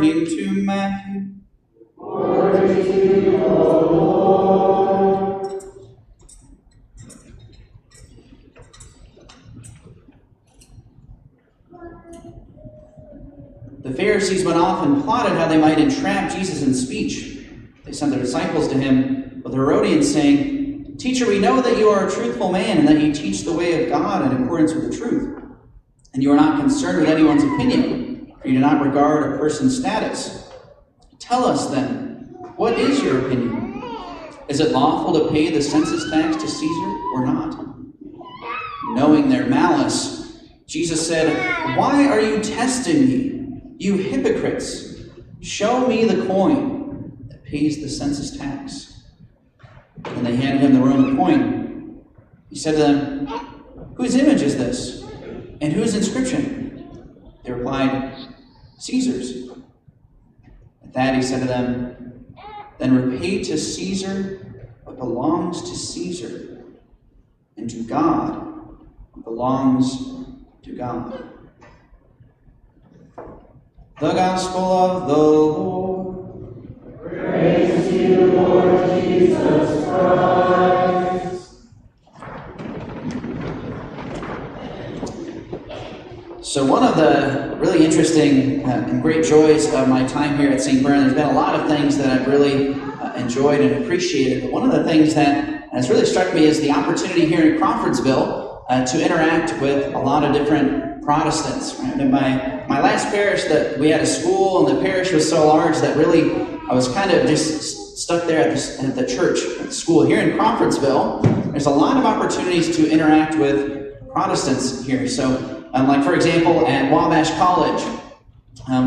according to Matthew. Glory to you, O Lord. The Pharisees went off and plotted how they might entrap Jesus in speech. They sent their disciples to him with the Herodians, saying, "Teacher, we know that you are a truthful man and that you teach the way of God in accordance with the truth. And you are not concerned with anyone's opinion, for you do not regard a person's status. Tell us then, what is your opinion? Is it lawful to pay the census tax to Caesar or not?" Knowing their malice, Jesus said, "Why are you testing me? You hypocrites, show me the coin that pays the census tax." And they handed him the Roman coin. He said to them, "Whose image is this? And whose inscription?" They replied, "Caesar's." At that he said to them, "Then repay to Caesar what belongs to Caesar, and to God what belongs to God." The Gospel of the Lord. Praise to you, Lord Jesus Christ. So one of the really interesting and great joys of my time here at St. Bernard, there's been a lot of things that I've really enjoyed and appreciated. But one of the things that has really struck me is the opportunity here in Crawfordsville to interact with a lot of different Protestants. Right? In my last parish, that we had a school, and the parish was so large that really I was kind of just stuck there at the church, at the school. Here in Crawfordsville, there's a lot of opportunities to interact with Protestants here. So, like for example, at Wabash College,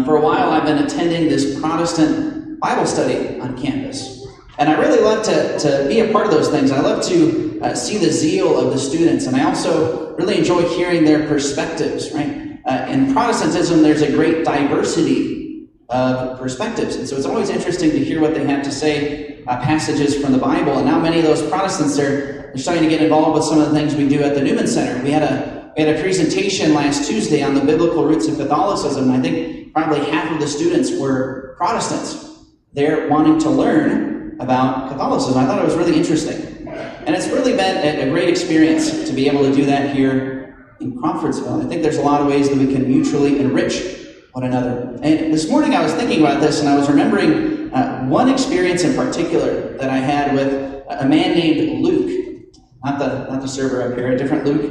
for a while I've been attending this Protestant Bible study on campus. And I really love to be a part of those things. I love to see the zeal of the students, and I also really enjoy hearing their perspectives, right? In Protestantism, there's a great diversity of perspectives, and so it's always interesting to hear what they have to say, passages from the Bible. And now many of those Protestants are starting to get involved with some of the things we do at the Newman Center. We had a presentation last Tuesday on the biblical roots of Catholicism, and I think probably half of the students were Protestants. They're wanting to learn about Catholicism. I thought it was really interesting. And it's really been a great experience to be able to do that here in Crawfordsville. I think there's a lot of ways that we can mutually enrich one another. And this morning I was thinking about this, and I was remembering one experience in particular that I had with a man named Luke. Not the server up here, a different Luke.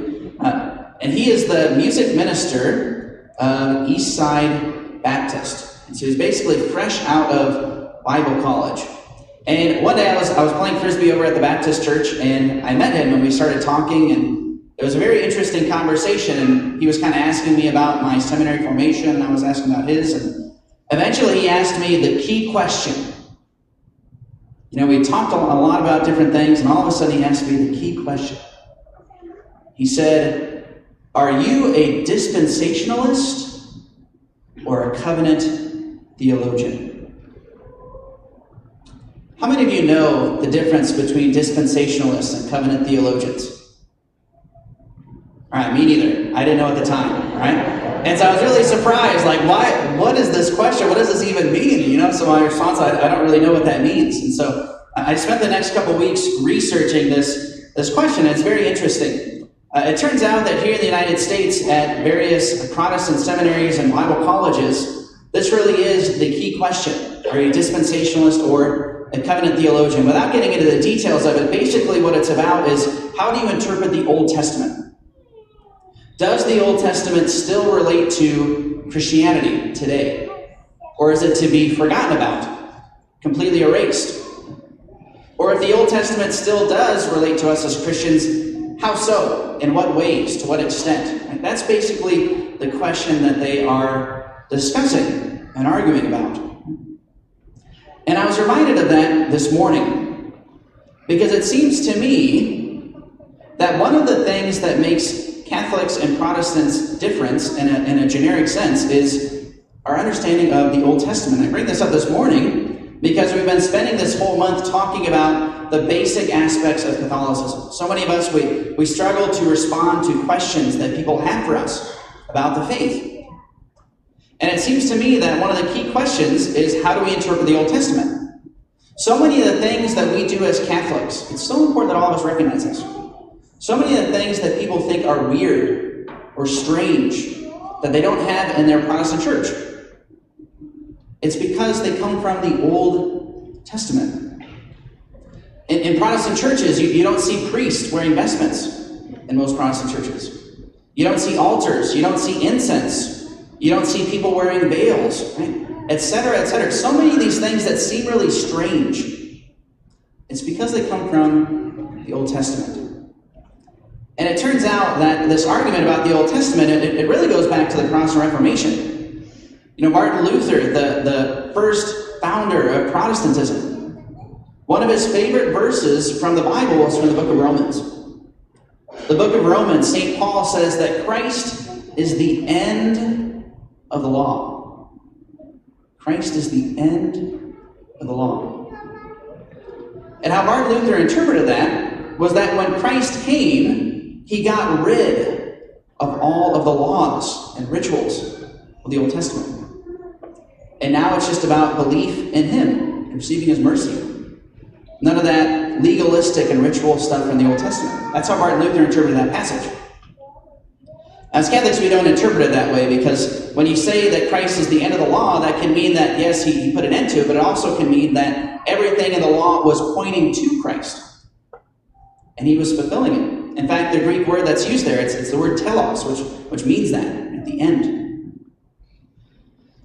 And he is the music minister of Eastside Baptist. And so he's basically fresh out of Bible college. And one day I was playing Frisbee over at the Baptist church, and I met him, and we started talking, and it was a very interesting conversation. And he was kind of asking me about my seminary formation, and I was asking about his. And eventually he asked me the key question. You know, we talked a lot about different things, and all of a sudden he asked me the key question. He said, "Are you a dispensationalist or a covenant theologian?" How many of you know the difference between dispensationalists and covenant theologians? All right, me neither. I didn't know at the time, right? And so I was really surprised, like, what is this question? What does this even mean? You know, so my response, I don't really know what that means. And so I spent the next couple weeks researching this question. It's very interesting. It turns out that here in the United States, at various Protestant seminaries and Bible colleges, this really is the key question. Are you a dispensationalist or a covenant theologian? Without getting into the details of it, basically what it's about is, how do you interpret the Old Testament? Does the Old Testament still relate to Christianity today? Or is it to be forgotten about, completely erased? Or if the Old Testament still does relate to us as Christians, how so? In what ways? To what extent? And that's basically the question that they are discussing and arguing about. And I was reminded of that this morning, because it seems to me that one of the things that makes Catholics and Protestants different in a generic sense is our understanding of the Old Testament. I bring this up this morning because we've been spending this whole month talking about the basic aspects of Catholicism. So many of us, we struggle to respond to questions that people have for us about the faith. And it seems to me that one of the key questions is, how do we interpret the Old Testament? So many of the things that we do as Catholics, it's so important that all of us recognize this. So many of the things that people think are weird or strange that they don't have in their Protestant church, it's because they come from the Old Testament. In Protestant churches, you don't see priests wearing vestments in most Protestant churches. You don't see altars. You don't see incense. You don't see people wearing veils, right? Etc., etc. So many of these things that seem really strange, it's because they come from the Old Testament. And it turns out that this argument about the Old Testament, it really goes back to the Protestant Reformation. You know, Martin Luther, the first founder of Protestantism, one of his favorite verses from the Bible was from the book of Romans. The book of Romans, St. Paul says that Christ is the end of the law. Christ is the end of the law. And how Martin Luther interpreted that was that when Christ came, he got rid of all of the laws and rituals of the Old Testament. And now it's just about belief in him and receiving his mercy. None of that legalistic and ritual stuff from the Old Testament. That's how Martin Luther interpreted that passage. As Catholics, we don't interpret it that way, because when you say that Christ is the end of the law, that can mean that, yes, he put an end to it, but it also can mean that everything in the law was pointing to Christ. And he was fulfilling it. In fact, the Greek word that's used there, it's the word telos, which means that, at the end.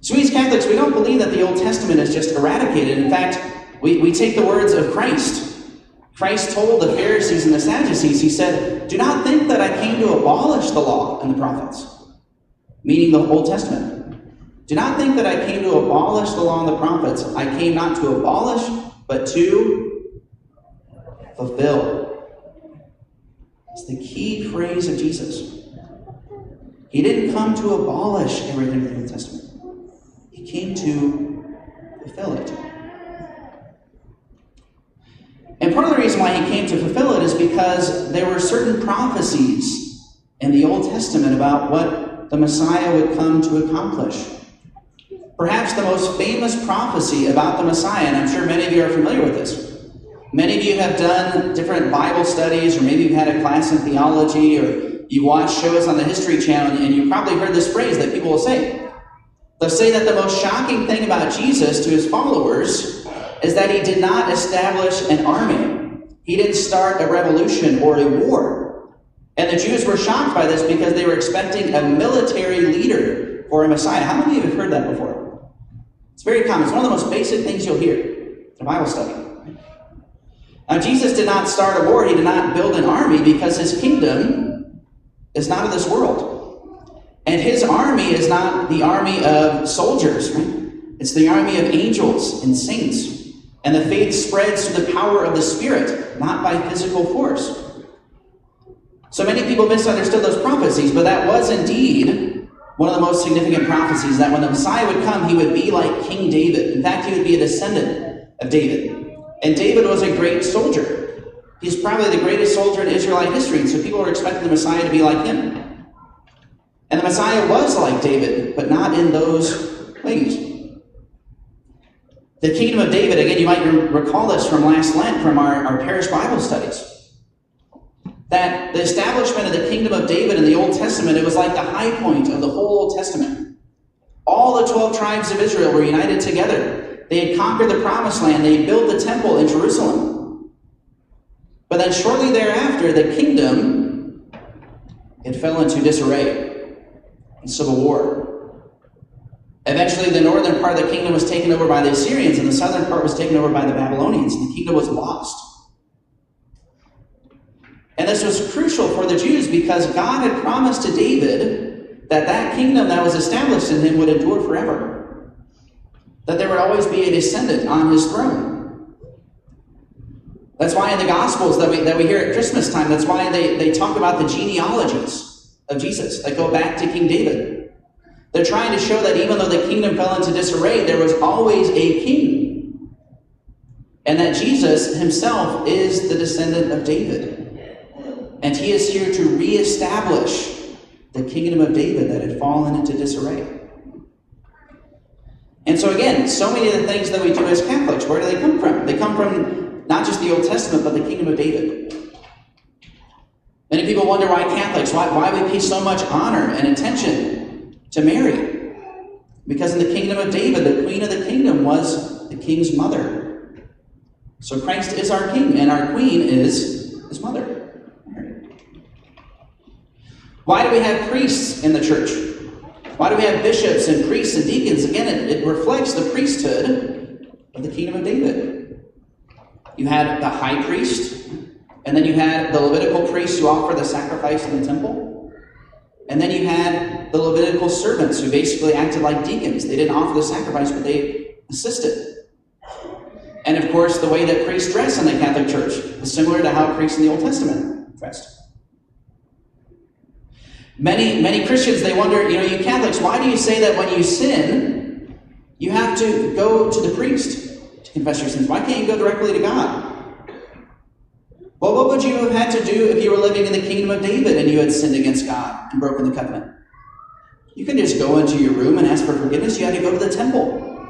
So we as Catholics, we don't believe that the Old Testament is just eradicated. In fact, we take the words of Christ. Christ told the Pharisees and the Sadducees, he said, "Do not think that I came to abolish the law and the prophets," meaning the Old Testament. "Do not think that I came to abolish the law and the prophets. I came not to abolish, but to fulfill." It's the key phrase of Jesus. He didn't come to abolish everything in the Old Testament. He came to fulfill it. And part of the reason why he came to fulfill it is because there were certain prophecies in the Old Testament about what the Messiah would come to accomplish. Perhaps the most famous prophecy about the Messiah, and I'm sure many of you are familiar with this. Many of you have done different Bible studies, or maybe you've had a class in theology, or you watch shows on the History Channel, and you've probably heard this phrase that people will say. They'll say that the most shocking thing about Jesus to his followers is that he did not establish an army. He didn't start a revolution or a war. And the Jews were shocked by this because they were expecting a military leader for a Messiah. How many of you have heard that before? It's very common. It's one of the most basic things you'll hear in a Bible study. Now, Jesus did not start a war. He did not build an army because his kingdom is not of this world. And his army is not the army of soldiers, right? It's the army of angels and saints. And the faith spreads through the power of the Spirit, not by physical force. So many people misunderstood those prophecies, but that was indeed one of the most significant prophecies, that when the Messiah would come, he would be like King David. In fact, he would be a descendant of David. And David was a great soldier. He's probably the greatest soldier in Israelite history, and so people were expecting the Messiah to be like him. And the Messiah was like David, but not in those ways. The kingdom of David, again, you might recall this from last Lent, from our parish Bible studies, that the establishment of the kingdom of David in the Old Testament, it was like the high point of the whole Old Testament. All the 12 tribes of Israel were united together. They had conquered the Promised Land. They had built the temple in Jerusalem. But then shortly thereafter, the kingdom, it fell into disarray and civil war. Eventually, the northern part of the kingdom was taken over by the Assyrians, and the southern part was taken over by the Babylonians, and the kingdom was lost. And this was crucial for the Jews because God had promised to David that that kingdom that was established in him would endure forever, that there would always be a descendant on his throne. That's why in the Gospels that we hear at Christmas time, that's why they talk about the genealogies of Jesus that go back to King David. They're trying to show that even though the kingdom fell into disarray, there was always a king. And that Jesus himself is the descendant of David. And he is here to reestablish the kingdom of David that had fallen into disarray. And so again, so many of the things that we do as Catholics, where do they come from? They come from not just the Old Testament, but the kingdom of David. Many people wonder why Catholics, why we pay so much honor and attention to Mary. Because in the kingdom of David, the queen of the kingdom was the king's mother. So Christ is our king, and our queen is his mother, Mary. Why do we have priests in the church? Why do we have bishops and priests and deacons? Again, it reflects the priesthood of the kingdom of David. You had the high priest, and then you had the Levitical priests who offer the sacrifice in the temple. And then you had the Levitical servants who basically acted like deacons. They didn't offer the sacrifice, but they assisted. And of course, the way that priests dress in the Catholic Church is similar to how priests in the Old Testament dressed. Many Christians, they wonder, you Catholics, why do you say that when you sin, you have to go to the priest to confess your sins? Why can't you go directly to God? Well, what would you have had to do if you were living in the kingdom of David and you had sinned against God and broken the covenant? You couldn't just go into your room and ask for forgiveness. You had to go to the temple.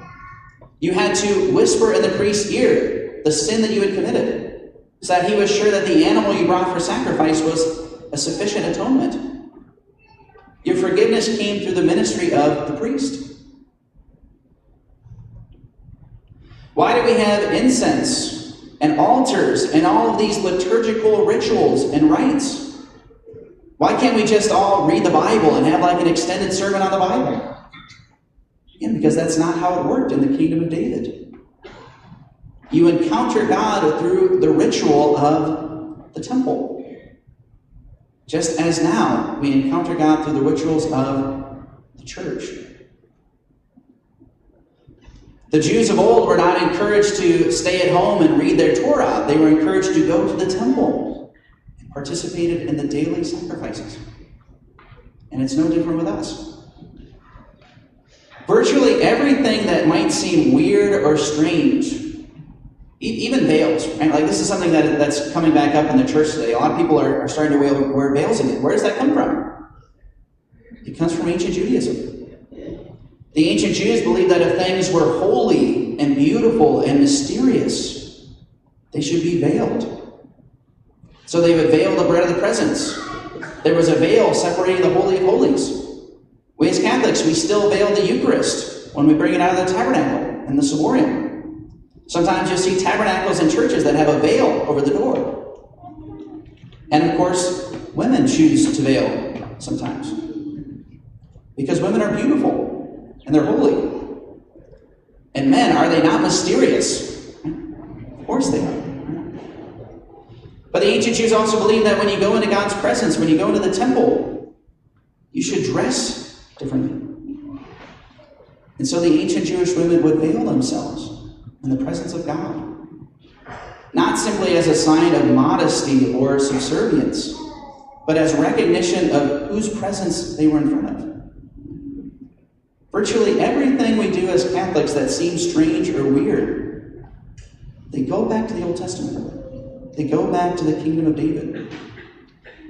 You had to whisper in the priest's ear the sin that you had committed, so that he was sure that the animal you brought for sacrifice was a sufficient atonement. Your forgiveness came through the ministry of the priest. Why do we have incense and altars and all of these liturgical rituals and rites? Why can't we just all read the Bible and have like an extended sermon on the Bible? Again, because that's not how it worked in the kingdom of David. You encounter God through the ritual of the temple. Just as now, we encounter God through the rituals of the church. The Jews of old were not encouraged to stay at home and read their Torah. They were encouraged to go to the temple and participated in the daily sacrifices. And it's no different with us. Virtually everything that might seem weird or strange, even veils, right? Like this is something that's coming back up in the church today. A lot of people are starting to wear veils again. Where does that come from? It comes from ancient Judaism. The ancient Jews believed that if things were holy and beautiful and mysterious, they should be veiled. So they would veil the bread of the presence. There was a veil separating the Holy of Holies. We as Catholics, we still veil the Eucharist when we bring it out of the tabernacle and the ciborium. Sometimes you'll see tabernacles in churches that have a veil over the door. And of course, women choose to veil sometimes. Because women are beautiful and they're holy. And men, are they not mysterious? Of course they are. But the ancient Jews also believed that when you go into God's presence, when you go into the temple, you should dress differently. And so the ancient Jewish women would veil themselves in the presence of God. Not simply as a sign of modesty or subservience, but as recognition of whose presence they were in front of. Virtually everything we do as Catholics that seems strange or weird, they go back to the Old Testament. They go back to the kingdom of David.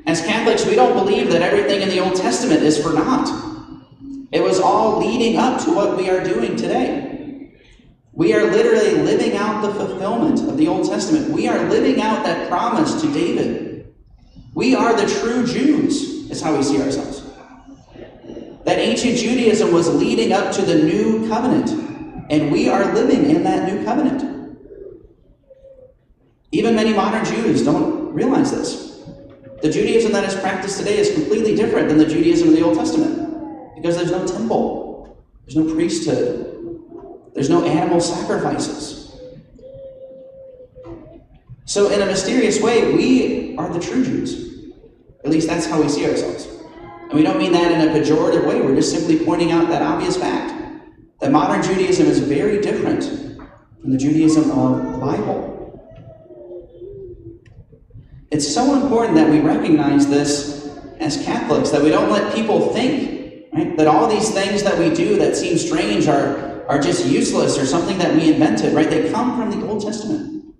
As Catholics, we don't believe that everything in the Old Testament is for naught. It was all leading up to what we are doing today. We are literally living out the fulfillment of the Old Testament. We are living out that promise to David. We are the true Jews, is how we see ourselves. That ancient Judaism was leading up to the new covenant, and we are living in that new covenant. Even many modern Jews don't realize this. The Judaism that is practiced today is completely different than the Judaism of the Old Testament, because there's no temple, there's no priesthood, there's no animal sacrifices. So in a mysterious way, we are the true Jews. At least that's how we see ourselves. And we don't mean that in a pejorative way. We're just simply pointing out that obvious fact, that modern Judaism is very different from the Judaism of the Bible. It's so important that we recognize this as Catholics, that we don't let people think, right, that all these things that we do that seem strange are just useless or something that we invented, right? They come from the Old Testament.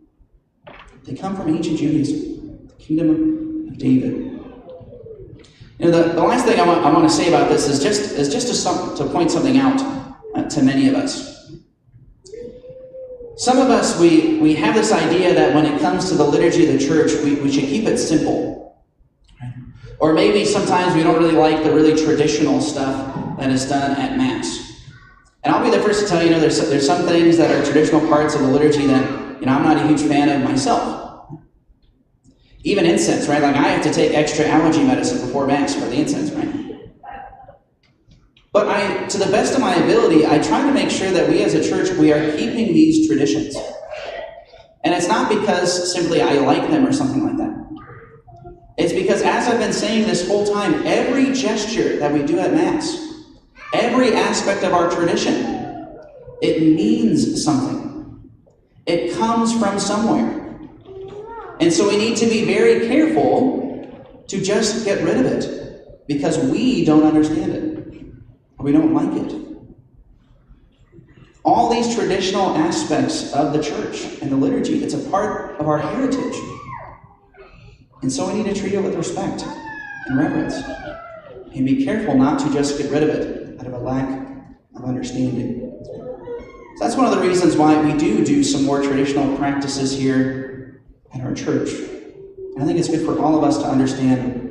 They come from ancient Judaism, the kingdom of David. The last thing I want to say about this is just to point something out to many of us. Some of us, we have this idea that when it comes to the liturgy of the church, we should keep it simple. Right? Or maybe sometimes we don't really like the really traditional stuff that is done at Mass. And I'll be the first to tell you, there's some things that are traditional parts of the liturgy that, I'm not a huge fan of myself. Even incense, right? Like I have to take extra allergy medicine before Mass for the incense, right? But to the best of my ability, I try to make sure that we as a church, we are keeping these traditions. And it's not because simply I like them or something like that. It's because, as I've been saying this whole time, every gesture that we do at Mass, every aspect of our tradition, it means something. It comes from somewhere. And so we need to be very careful to just get rid of it because we don't understand it. We don't like it. All these traditional aspects of the church and the liturgy, it's a part of our heritage. And so we need to treat it with respect and reverence. And be careful not to just get rid of it out of a lack of understanding. So that's one of the reasons why we do some more traditional practices here at our church. And I think it's good for all of us to understand